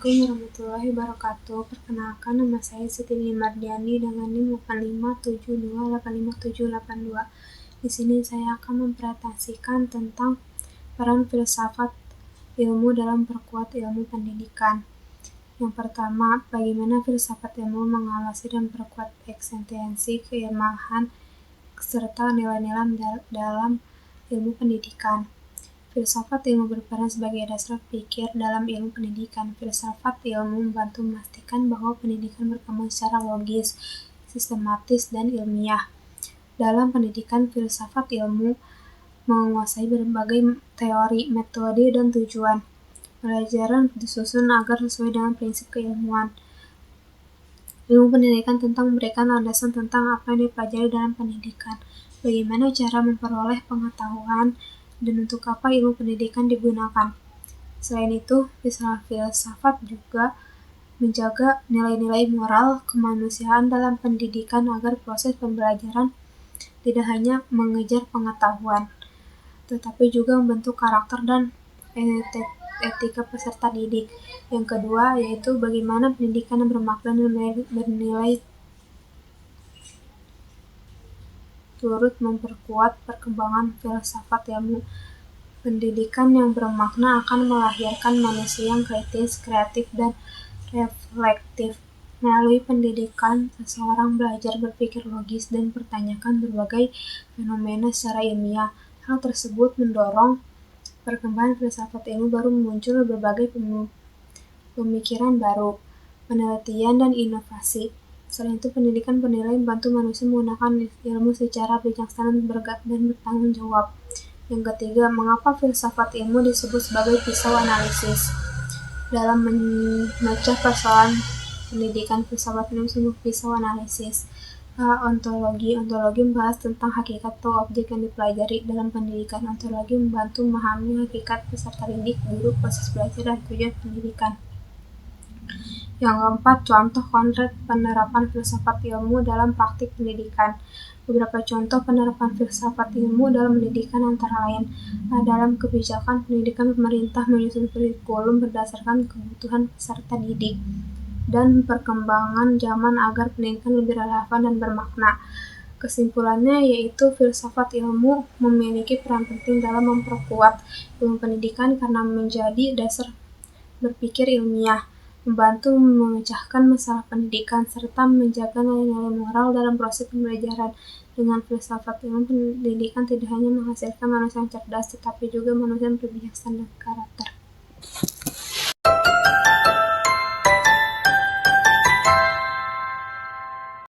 Assalamualaikum warahmatullahi wabarakatuh. Perkenalkan, nama saya Siti Mardiani dengan NIM 8572858782. Di sini saya akan mempresentasikan tentang peran filsafat ilmu dalam perkuat ilmu pendidikan. Yang pertama, bagaimana filsafat ilmu mengawasi dan perkuat eksistensi keilmuan serta nilai-nilai dalam ilmu pendidikan. Filsafat ilmu berperan sebagai dasar pikir dalam ilmu pendidikan. Filsafat ilmu membantu memastikan bahwa pendidikan berkembang secara logis, sistematis, dan ilmiah. Dalam pendidikan, filsafat ilmu menguasai berbagai teori, metode, dan tujuan. Pelajaran disusun agar sesuai dengan prinsip keilmuan. Ilmu pendidikan tentang memberikan landasan tentang apa yang dipelajari dalam pendidikan, bagaimana cara memperoleh pengetahuan, dan untuk apa ilmu pendidikan digunakan. Selain itu, filsafat juga menjaga nilai-nilai moral kemanusiaan dalam pendidikan agar proses pembelajaran tidak hanya mengejar pengetahuan, tetapi juga membentuk karakter dan etika peserta didik. Yang kedua, yaitu bagaimana pendidikan yang bermakna dan bernilai turut memperkuat perkembangan filsafat ilmu. Pendidikan yang bermakna akan melahirkan manusia yang kritis, kreatif, dan reflektif. Melalui pendidikan, seseorang belajar berpikir logis dan mempertanyakan berbagai fenomena secara ilmiah. Hal tersebut mendorong perkembangan filsafat ilmu baru, muncul berbagai pemikiran baru, penelitian, dan inovasi. Selain itu, pendidikan bernilai membantu manusia menggunakan ilmu secara bijaksana dan bertanggung jawab. Yang ketiga, mengapa filsafat ilmu disebut sebagai pisau analisis? Dalam memecah persoalan pendidikan, filsafat ilmu disebut pisau analisis. Ontologi membahas tentang hakikat atau objek yang dipelajari dalam pendidikan. Ontologi membantu memahami hakikat peserta didik, guru, proses belajar, dan tujuan pendidikan. Yang keempat, contoh konkret penerapan filsafat ilmu dalam praktik pendidikan. Beberapa contoh penerapan filsafat ilmu dalam pendidikan antara lain, dalam kebijakan pendidikan, pemerintah menyusun kurikulum berdasarkan kebutuhan peserta didik dan perkembangan zaman agar pendidikan lebih relevan dan bermakna. Kesimpulannya yaitu filsafat ilmu memiliki peran penting dalam memperkuat ilmu pendidikan karena menjadi dasar berpikir ilmiah, membantu memecahkan masalah pendidikan, serta menjaga nilai-nilai moral dalam proses pembelajaran. Dengan filsafat ilmu pendidikan tidak hanya menghasilkan manusia yang cerdas, tetapi juga manusia yang berbijaksana dan karakter.